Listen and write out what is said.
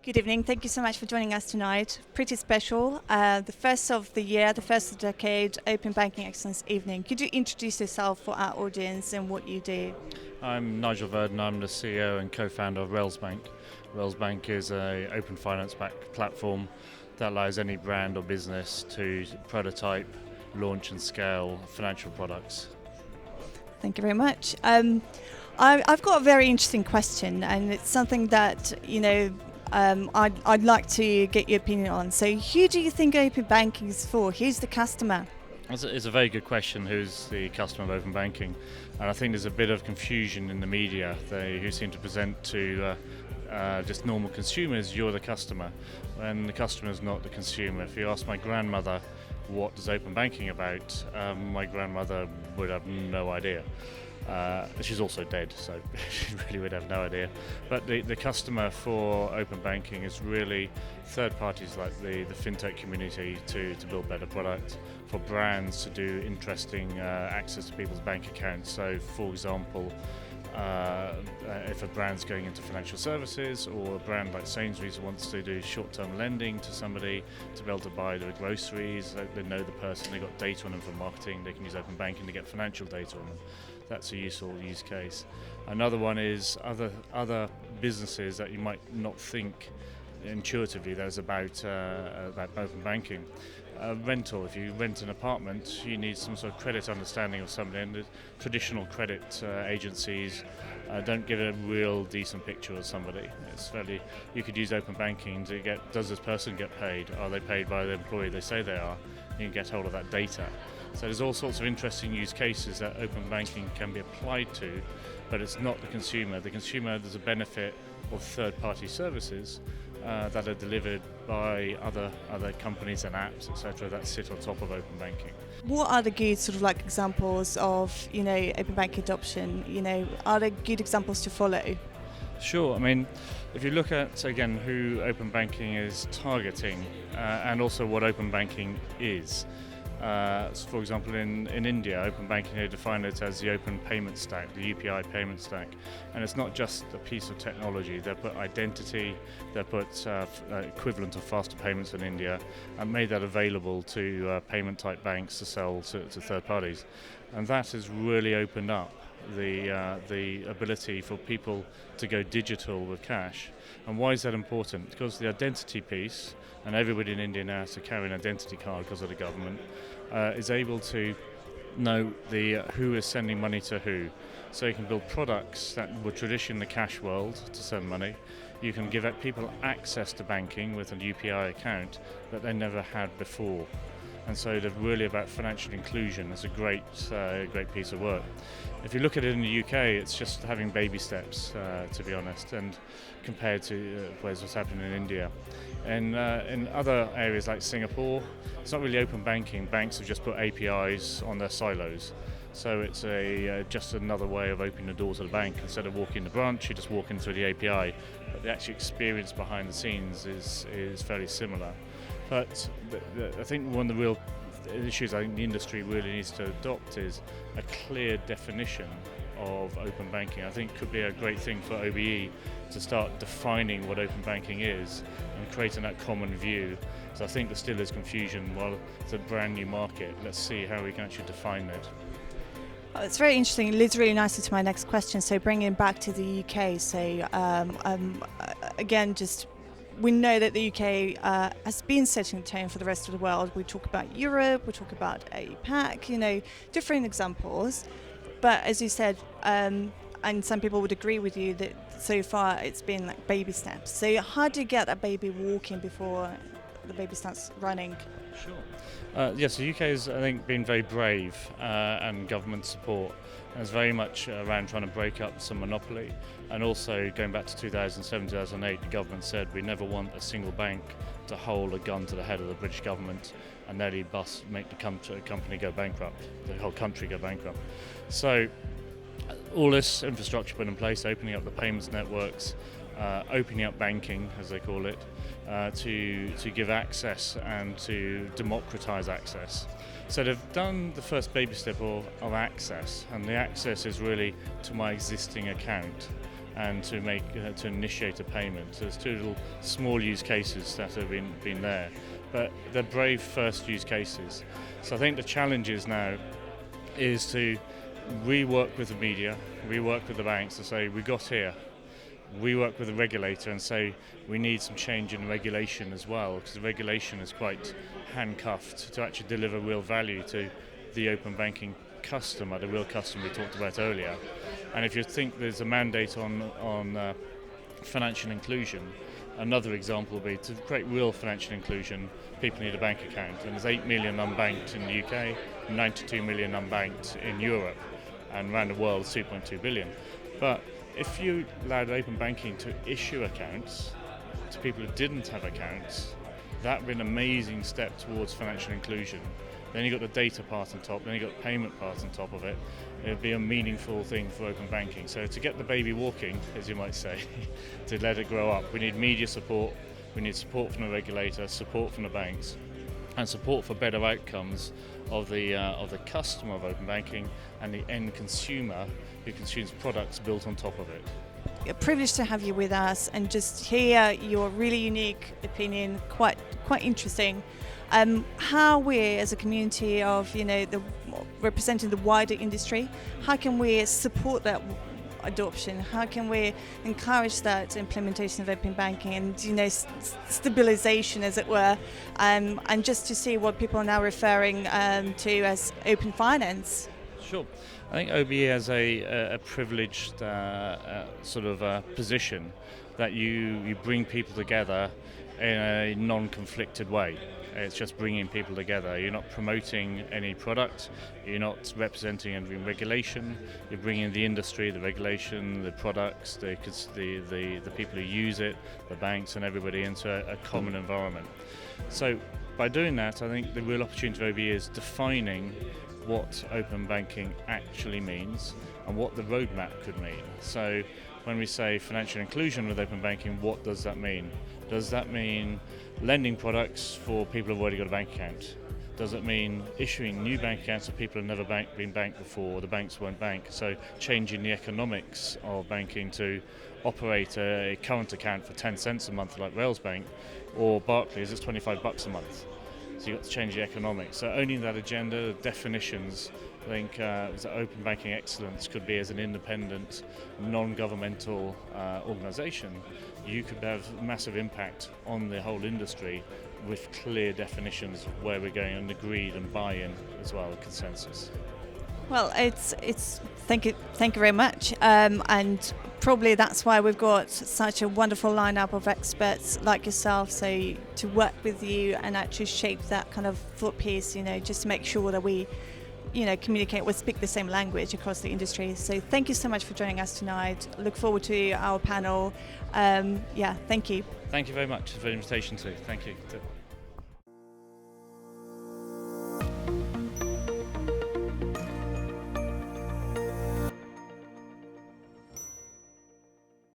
Good evening. Thank you so much for joining us tonight. Pretty special. The first of the year, the first of the decade, Open Banking Excellence Evening. Could you introduce yourself for our audience and what you do? I'm Nigel Verdon. I'm the CEO and co-founder of Railsbank. Railsbank is an open finance-backed platform that allows any brand or business to prototype, launch and scale financial products. Thank you very much. I've got a very interesting question, and it's something that, I'd like to get your opinion on. So who do you think open banking is for? Who's the customer? It's a very good question, who's the customer of open banking? And I think there's a bit of confusion in the media who seem to present to just normal consumers, you're the customer, when the customer is not the consumer. If you ask my grandmother what is open banking about, my grandmother would have no idea. She's also dead, so she really would have no idea. But the customer for open banking is really third parties like the fintech community to build better products, for brands to do interesting access to people's bank accounts. So, for example, if a brand's going into financial services, or a brand like Sainsbury's wants to do short-term lending to somebody to be able to buy their groceries, they know the person, they've got data on them for marketing, they can use open banking to get financial data on them. That's a useful use case. Another one is other businesses that you might not think intuitively that's about open banking. Rental, if you rent an apartment, you need some sort of credit understanding of somebody, and the traditional credit agencies don't give a real decent picture of somebody. You could use open banking to get, does this person get paid? Are they paid by the employee they say they are? You can get hold of that data. So there's all sorts of interesting use cases that open banking can be applied to, but it's not the consumer. The consumer, there's a benefit of third-party services that are delivered by other companies and apps, etc., that sit on top of open banking. What are the good sort of like examples of, open banking adoption? Are there good examples to follow? Sure. I mean, if you look at, again, who open banking is targeting and also what open banking is. So for example, in India, open banking, they define it as the open payment stack, the UPI payment stack. And it's not just a piece of technology. They put identity, they put equivalent of faster payments in India, and made that available to payment type banks to sell to third parties. And that has really opened up the ability for people to go digital with cash. And why is that important? Because the identity piece, and everybody in India now has to carry an identity card because of the government, is able to know who is sending money to who. So you can build products that were traditionally in the cash world to send money. You can give people access to banking with a UPI account that they never had before. And so they're really about financial inclusion. It's a great piece of work. If you look at it in the UK, it's just having baby steps, to be honest, and compared to what's happening in India. And in other areas like Singapore, it's not really open banking. Banks have just put APIs on their silos. So it's just another way of opening the door to the bank. Instead of walking the branch, you just walk in through the API. But the actual experience behind the scenes is fairly similar. But I think one of the real issues I think the industry really needs to adopt is a clear definition of open banking. I think it could be a great thing for OBE to start defining what open banking is and creating that common view. So I think there still is confusion. Well, it's a brand new market. Let's see how we can actually define it. Oh, it's very interesting. It leads really nicely to my next question. So bringing it back to the UK. So again, just we know that the UK has been setting the tone for the rest of the world. We talk about Europe, we talk about APAC, different examples. But as you said, and some people would agree with you that so far it's been like baby steps. So how do you get that baby walking before the baby starts running? Sure. Yes, the UK has, I think, been very brave and government support. And it's very much around trying to break up some monopoly. And also, going back to 2007, 2008, the government said we never want a single bank to hold a gun to the head of the British government and nearly make the company go bankrupt, the whole country go bankrupt. So all this infrastructure put in place, opening up the payments networks, opening up banking, as they call it, to give access and to democratize access. So they've done the first baby step of access, and the access is really to my existing account and to initiate a payment. So there's two little small use cases that have been there, but they're brave first use cases. So I think the challenge is now is to rework with the media, rework with the banks to say we got here. We work with the regulator and say we need some change in regulation as well, because the regulation is quite handcuffed to actually deliver real value to the open banking customer, the real customer we talked about earlier. And if you think there's a mandate on financial inclusion, another example would be to create real financial inclusion, people need a bank account. And there's 8 million unbanked in the UK, 92 million unbanked in Europe, and around the world 2.2 billion. But if you allowed open banking to issue accounts to people who didn't have accounts, that would be an amazing step towards financial inclusion. Then you've got the data part on top, then you've got the payment part on top of it. It would be a meaningful thing for open banking. So to get the baby walking, as you might say, to let it grow up, we need media support, we need support from the regulator, support from the banks, and support for better outcomes of the customer of open banking and the end consumer who consumes products built on top of it. A privilege to have you with us and just hear your really unique opinion, quite interesting. How we as a community of representing the wider industry, how can we support that adoption? How can we encourage that implementation of open banking and stabilization, as it were, and just to see what people are now referring to as open finance? Sure. I think OBE has a privileged position that you bring people together in a non-conflicted way. It's just bringing people together. You're not promoting any product, you're not representing any regulation, you're bringing the industry, the regulation, the products, the people who use it, the banks and everybody into a common environment. So by doing that, I think the real opportunity for OBE is defining what open banking actually means and what the roadmap could mean. So when we say financial inclusion with open banking, what does that mean? Does that mean lending products for people who've already got a bank account? Does it mean issuing new bank accounts for people who've never been banked before, or the banks won't bank? So changing the economics of banking to operate a current account for 10 cents a month like Railsbank, or Barclays, it's $25 a month. So you've got to change the economics. So owning that agenda, the definitions, I think open banking excellence could be as an independent, non-governmental organisation. You could have massive impact on the whole industry with clear definitions of where we're going and agreed and buy-in as well, consensus. Well, it's thank you very much, and probably that's why we've got such a wonderful lineup of experts like yourself, so to work with you and actually shape that kind of thought piece, just to make sure that we, communicate, we speak the same language across the industry. So thank you so much for joining us tonight. Look forward to our panel. Thank you. Thank you very much for the invitation too. Thank you.